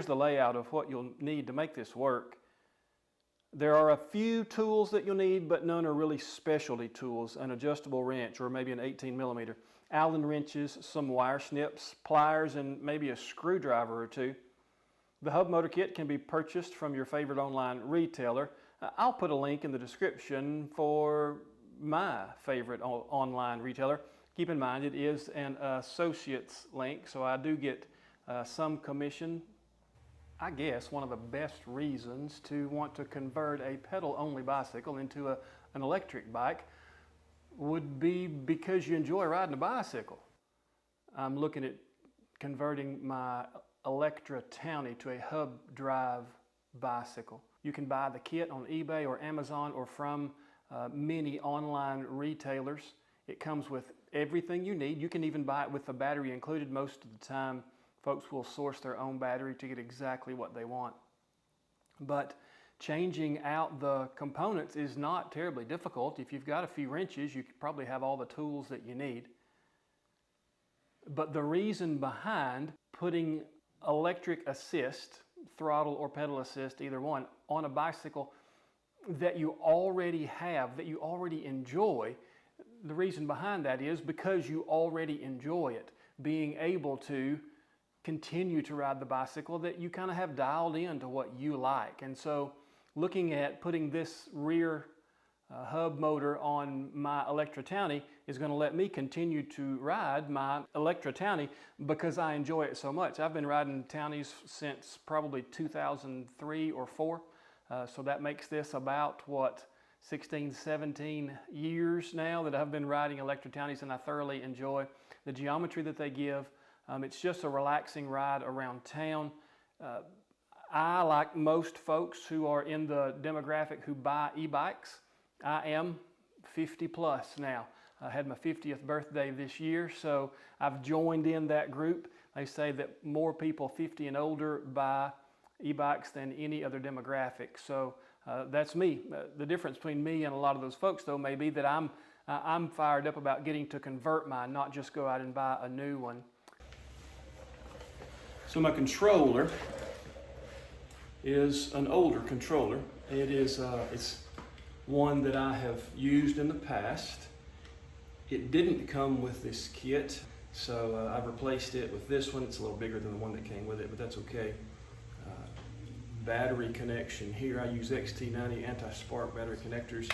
here's the layout of what you'll need to make this work. There are a few tools that you'll need, but none are really specialty tools. An adjustable wrench, or maybe an 18mm. Allen wrenches, some wire snips, pliers, and maybe a screwdriver or two. The hub motor kit can be purchased from your favorite online retailer. I'll put a link in the description for my favorite online retailer. Keep in mind it is an associate's link, so I do get some commission. I guess one of the best reasons to want to convert a pedal-only bicycle into an electric bike would be because you enjoy riding a bicycle. I'm looking at converting my Electra Townie to a hub drive bicycle. You can buy the kit on eBay or Amazon or from many online retailers. It comes with everything you need. You can even buy it with the battery included. Most of the time, folks will source their own battery to get exactly what they want. But changing out the components is not terribly difficult. If you've got a few wrenches, you probably have all the tools that you need. But the reason behind putting electric assist, throttle or pedal assist, either one, on a bicycle that you already have, that you already enjoy, the reason behind that is because you already enjoy it. Being able to continue to ride the bicycle that you kind of have dialed into what you like. And so looking at putting this rear hub motor on my Electra Townie is going to let me continue to ride my Electra Townie because I enjoy it so much. I've been riding Townies since probably 2003 or 4, so that makes this about, what, 16, 17 years now that I've been riding Electra Townies, and I thoroughly enjoy the geometry that they give. It's just a relaxing ride around town. I, like most folks who are in the demographic who buy e-bikes, I am 50 plus now. I had my 50th birthday this year, so I've joined in that group. They say that more people 50 and older buy e-bikes than any other demographic. So that's me. The difference between me and a lot of those folks, though, may be that I'm fired up about getting to convert mine, not just go out and buy a new one. So my controller is an older controller. It's one that I have used in the past. It didn't come with this kit, so I've replaced it with this one. It's a little bigger than the one that came with it, but that's okay. Battery connection here, I use XT90 anti-spark battery connectors,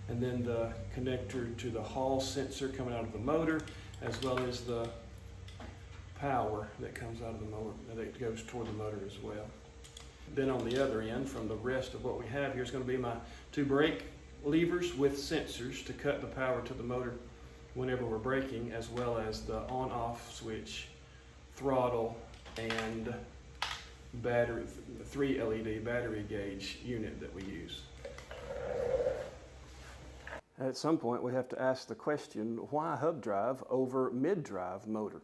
and then the connector to the hall sensor coming out of the motor, as well as the power that comes out of the motor, that goes toward the motor as well. Then on the other end, from the rest of what we have here, is going to be my 2 brake levers with sensors to cut the power to the motor whenever we're braking, as well as the on-off switch, throttle, and battery, 3 LED battery gauge unit that we use. At some point we have to ask the question, why hub drive over mid-drive motor?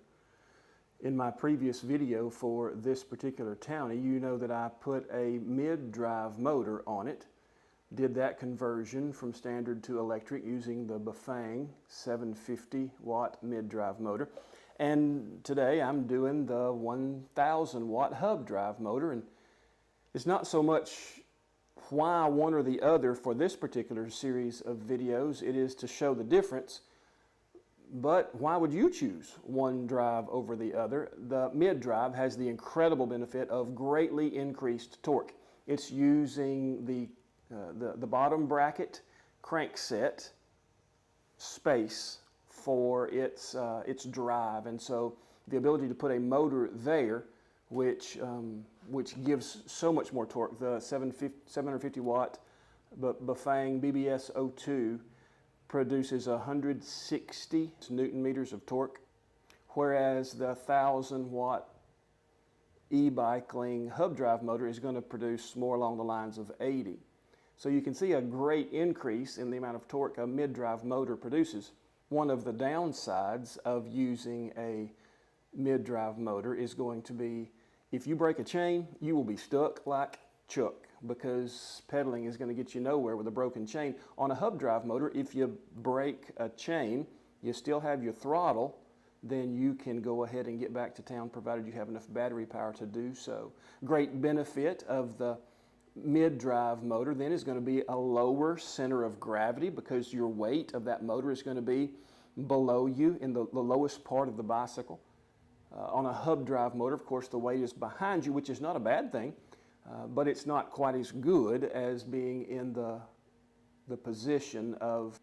In my previous video for this particular Townie, you know that I put a mid-drive motor on it, did that conversion from standard to electric using the Bafang 750 watt mid-drive motor. And today I'm doing the 1000 watt hub drive motor, and it's not so much why one or the other for this particular series of videos. It is to show the difference. But why would you choose one drive over the other? The mid-drive has the incredible benefit of greatly increased torque. It's using the bottom bracket crankset space for its drive, and so the ability to put a motor there, which gives so much more torque. The 750 watt Bafang BBS02 produces 160 Newton meters of torque, whereas the 1000 watt e-biking hub drive motor is going to produce more along the lines of 80. So you can see a great increase in the amount of torque a mid-drive motor produces. One of the downsides of using a mid-drive motor is going to be, if you break a chain, you will be stuck like Chuck, because pedaling is going to get you nowhere with a broken chain. On a hub drive motor, if you break a chain, you still have your throttle, then you can go ahead and get back to town provided you have enough battery power to do so. Great benefit of the mid-drive motor then is going to be a lower center of gravity because your weight of that motor is going to be below you in the lowest part of the bicycle. On a hub drive motor, of course, the weight is behind you, which is not a bad thing, but it's not quite as good as being in the position of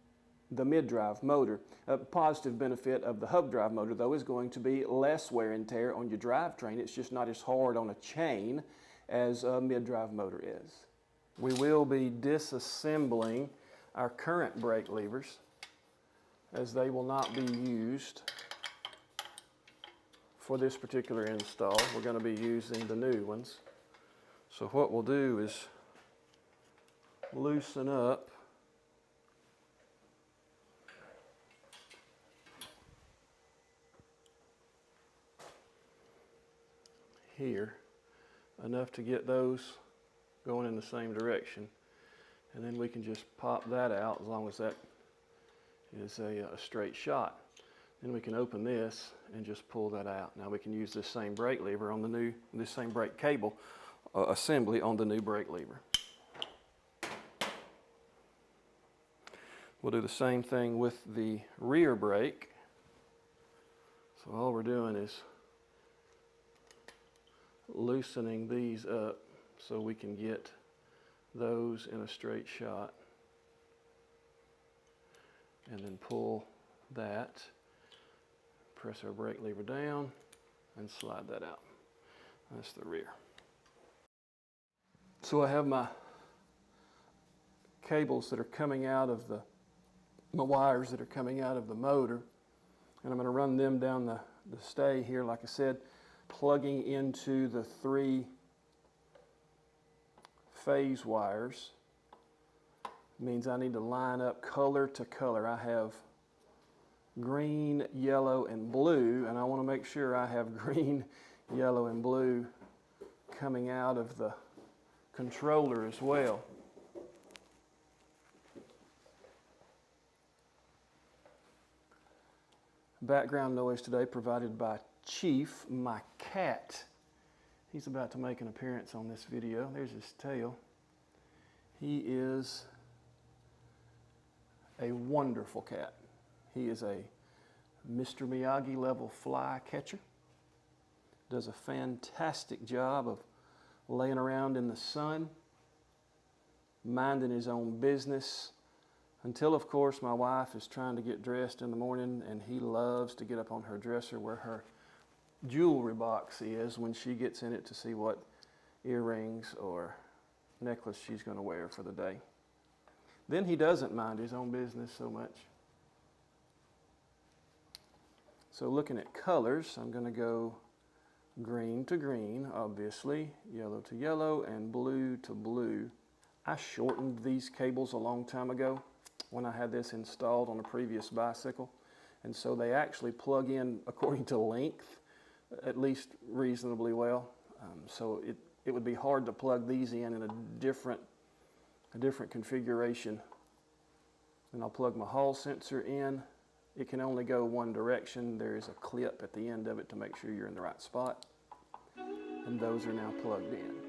the mid-drive motor. A positive benefit of the hub drive motor, though, is going to be less wear and tear on your drivetrain. It's just not as hard on a chain as a mid-drive motor is. We will be disassembling our current brake levers as they will not be used for this particular install. We're going to be using the new ones. So what we'll do is loosen up here enough to get those going in the same direction, and then we can just pop that out as long as that is a straight shot. Then we can open this and just pull that out. Now we can use this same brake lever on the new, this same brake cable assembly on the new brake lever. We'll do the same thing with the rear brake. So all we're doing is loosening these up so we can get those in a straight shot, and then pull that, press our brake lever down and slide that out. That's the rear. So I have my cables that are coming out of my wires that are coming out of the motor, and I'm going to run them down the stay here, like I said, plugging into the 3 phase wires. Means I need to line up color to color. I have green, yellow, and blue, and I want to make sure I have green, yellow, and blue coming out of the controller as well. Background noise today provided by Chief, my cat. He's about to make an appearance on this video. There's his tail. He is a wonderful cat. He is a Mr. Miyagi level fly catcher. Does a fantastic job of laying around in the sun, minding his own business, until, of course, my wife is trying to get dressed in the morning, and he loves to get up on her dresser where her jewelry box is when she gets in it to see what earrings or necklace she's going to wear for the day. Then he doesn't mind his own business so much. So looking at colors, I'm going to go green to green, obviously, yellow to yellow, and blue to blue. I shortened these cables a long time ago when I had this installed on a previous bicycle, and so they actually plug in according to length, at least reasonably well. So it would be hard to plug these in a different configuration. And I'll plug my hall sensor in. It can only go one direction. There is a clip at the end of it to make sure you're in the right spot. And those are now plugged in.